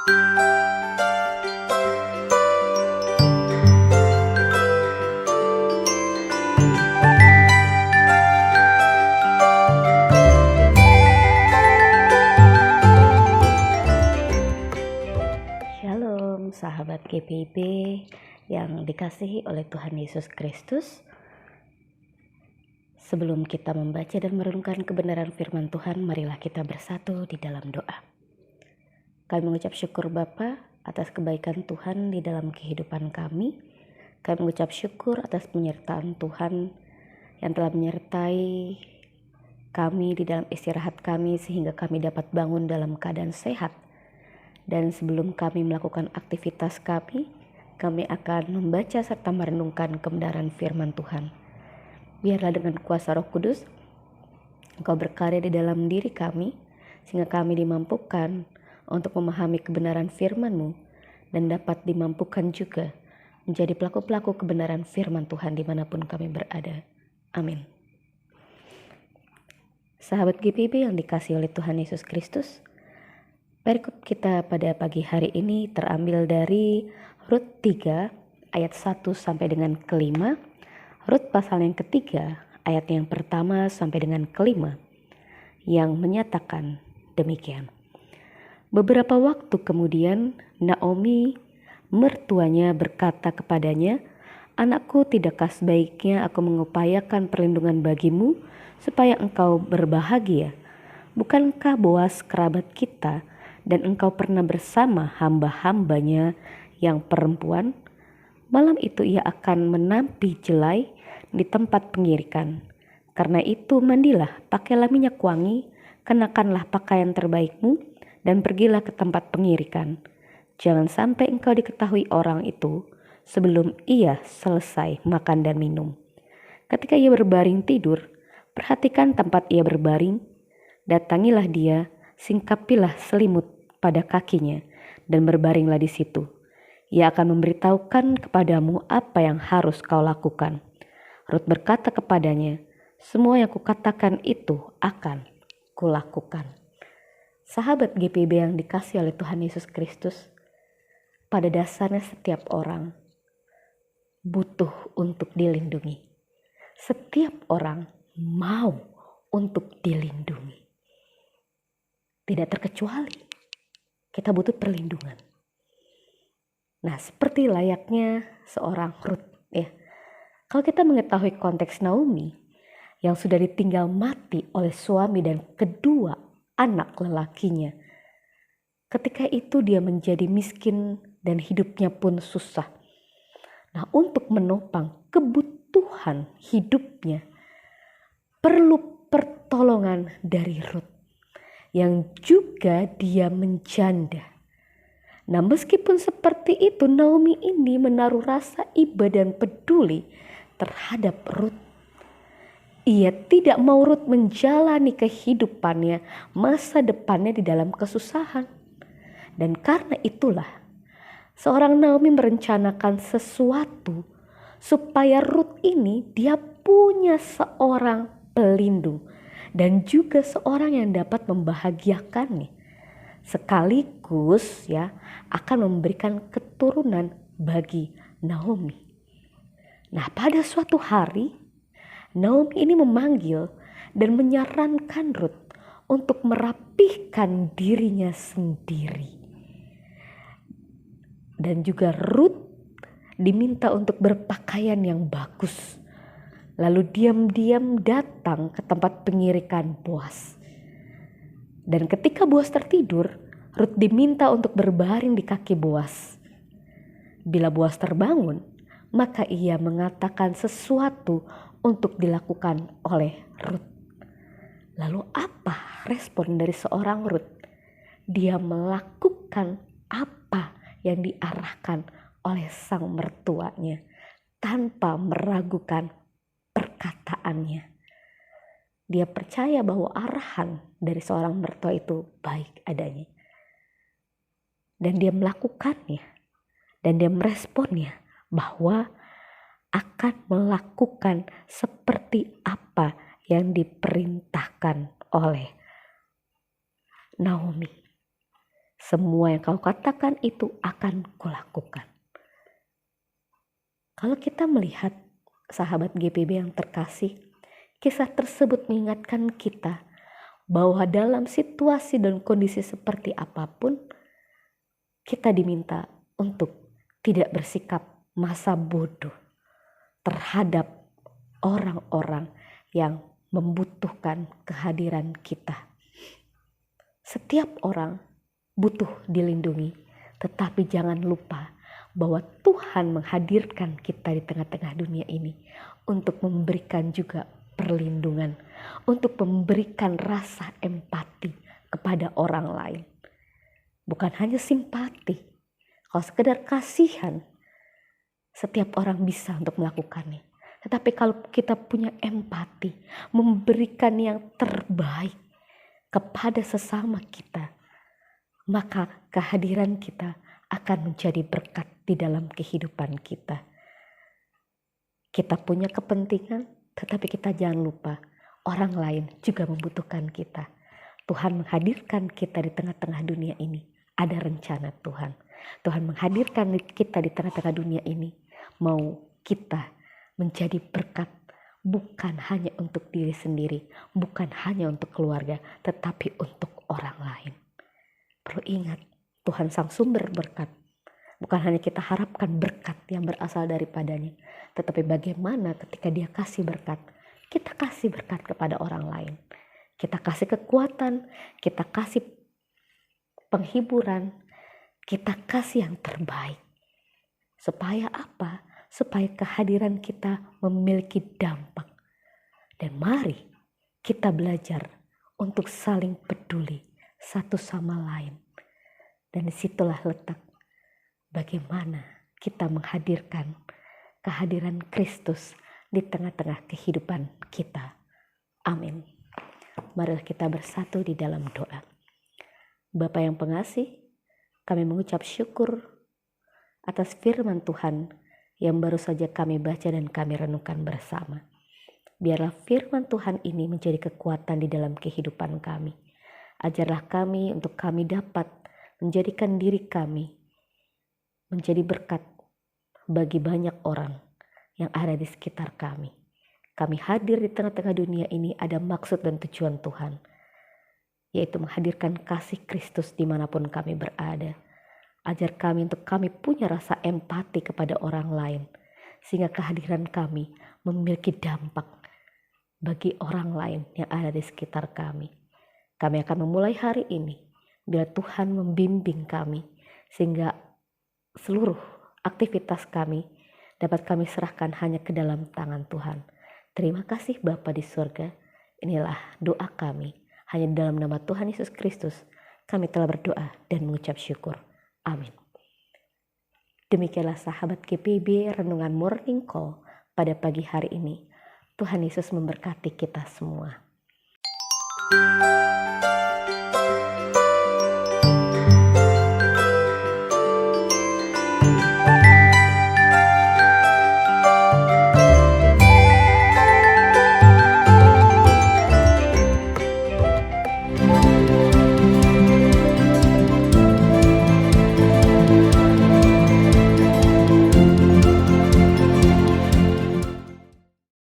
Shalom sahabat GPIB yang dikasihi oleh Tuhan Yesus Kristus. Sebelum kita membaca dan merenungkan kebenaran firman Tuhan, marilah kita bersatu di dalam doa. Kami mengucap syukur Bapa atas kebaikan Tuhan di dalam kehidupan kami. Kami mengucap syukur atas penyertaan Tuhan yang telah menyertai kami di dalam istirahat kami sehingga kami dapat bangun dalam keadaan sehat. Dan sebelum kami melakukan aktivitas kami akan membaca serta merenungkan kebenaran firman Tuhan. Biarlah dengan kuasa Roh Kudus, Engkau berkarya di dalam diri kami, sehingga kami dimampukan untuk memahami kebenaran firman-Mu dan dapat dimampukan juga menjadi pelaku-pelaku kebenaran firman Tuhan dimanapun kami berada. Amin. Sahabat GPIB yang dikasihi oleh Tuhan Yesus Kristus, perikop kita pada pagi hari ini terambil dari Rut 3 ayat 1 sampai dengan kelima, Rut pasal yang ketiga ayat yang pertama sampai dengan kelima yang menyatakan demikian. Beberapa waktu kemudian Naomi mertuanya berkata kepadanya, "Anakku, tidakkah sebaiknya aku mengupayakan perlindungan bagimu supaya engkau berbahagia? Bukankah Boas kerabat kita dan engkau pernah bersama hamba-hambanya yang perempuan? Malam itu ia akan menampi jelai di tempat pengirikan. Karena itu mandilah, pakailah minyak wangi, kenakanlah pakaian terbaikmu, dan pergilah ke tempat pengirikan. Jangan sampai engkau diketahui orang itu sebelum ia selesai makan dan minum. Ketika ia berbaring tidur, perhatikan tempat ia berbaring, datangilah dia, singkapilah selimut pada kakinya, dan berbaringlah di situ. Ia akan memberitahukan kepadamu apa yang harus kau lakukan." Rut berkata kepadanya, "Semua yang kukatakan itu akan kulakukan." Sahabat GPIB yang dikasihi oleh Tuhan Yesus Kristus, pada dasarnya setiap orang butuh untuk dilindungi. Setiap orang mau untuk dilindungi. Tidak terkecuali kita butuh perlindungan. Nah, seperti layaknya seorang Rut ya. Kalau kita mengetahui konteks Naomi yang sudah ditinggal mati oleh suami dan kedua anak lelakinya. Ketika itu dia menjadi miskin dan hidupnya pun susah. Nah, untuk menopang kebutuhan hidupnya perlu pertolongan dari Rut yang juga dia menjanda. Nah, meskipun seperti itu, Naomi ini menaruh rasa iba dan peduli terhadap Rut. Ia tidak mau Rut menjalani kehidupannya, masa depannya di dalam kesusahan. Dan karena itulah, seorang Naomi merencanakan sesuatu supaya Rut ini dia punya seorang pelindung dan juga seorang yang dapat membahagiakannya. Sekaligus ya akan memberikan keturunan bagi Naomi. Nah, pada suatu hari Naomi ini memanggil dan menyarankan Rut untuk merapihkan dirinya sendiri. Dan juga Rut diminta untuk berpakaian yang bagus. Lalu diam-diam datang ke tempat pengirikan Boas. Dan ketika Boas tertidur, Rut diminta untuk berbaring di kaki Boas. Bila Boas terbangun, maka ia mengatakan sesuatu untuk dilakukan oleh Rut. Lalu apa respon dari seorang Rut? Dia melakukan apa yang diarahkan oleh sang mertuanya tanpa meragukan perkataannya. Dia percaya bahwa arahan dari seorang mertua itu baik adanya. Dan dia melakukannya. Dan dia meresponnya bahwa akan melakukan seperti apa yang diperintahkan oleh Naomi. Semua yang kau katakan itu akan kulakukan. Kalau kita melihat sahabat GPB yang terkasih, kisah tersebut mengingatkan kita bahwa dalam situasi dan kondisi seperti apapun, kita diminta untuk tidak bersikap masa bodoh terhadap orang-orang yang membutuhkan kehadiran kita. Setiap orang butuh dilindungi, tetapi jangan lupa bahwa Tuhan menghadirkan kita di tengah-tengah dunia ini untuk memberikan juga perlindungan, untuk memberikan rasa empati kepada orang lain. Bukan hanya simpati, kalau sekedar kasihan, setiap orang bisa untuk melakukannya. Tetapi kalau kita punya empati, memberikan yang terbaik kepada sesama kita, maka kehadiran kita akan menjadi berkat di dalam kehidupan kita. Kita punya kepentingan, tetapi kita jangan lupa orang lain juga membutuhkan kita. Tuhan menghadirkan kita di tengah-tengah dunia ini. Ada rencana Tuhan. Tuhan menghadirkan kita di tengah-tengah dunia ini. Mau kita menjadi berkat, bukan hanya untuk diri sendiri, bukan hanya untuk keluarga, tetapi untuk orang lain. Perlu ingat, Tuhan sang sumber berkat. Bukan hanya kita harapkan berkat yang berasal daripadanya, tetapi bagaimana ketika dia kasih berkat, kita kasih berkat kepada orang lain. Kita kasih kekuatan, kita kasih penghiburan, kita kasih yang terbaik. Supaya apa? Supaya kehadiran kita memiliki dampak. Dan mari kita belajar untuk saling peduli satu sama lain. Dan disitulah letak bagaimana kita menghadirkan kehadiran Kristus di tengah-tengah kehidupan kita. Amin. Marilah kita bersatu di dalam doa. Bapa yang pengasih, kami mengucap syukur atas firman Tuhan yang baru saja kami baca dan kami renungkan bersama. Biarlah firman Tuhan ini menjadi kekuatan di dalam kehidupan kami. Ajarlah kami untuk kami dapat menjadikan diri kami menjadi berkat bagi banyak orang yang ada di sekitar kami. Kami hadir di tengah-tengah dunia ini ada maksud dan tujuan Tuhan, yaitu menghadirkan kasih Kristus dimanapun kami berada. Ajar kami untuk kami punya rasa empati kepada orang lain, sehingga kehadiran kami memiliki dampak bagi orang lain yang ada di sekitar kami. Kami akan memulai hari ini bila Tuhan membimbing kami, sehingga seluruh aktivitas kami dapat kami serahkan hanya ke dalam tangan Tuhan. Terima kasih Bapa di surga. Inilah doa kami. Hanya dalam nama Tuhan Yesus Kristus kami telah berdoa dan mengucap syukur. Amin. Demikianlah sahabat GPB Renungan Morning Call pada pagi hari ini. Tuhan Yesus memberkati kita semua.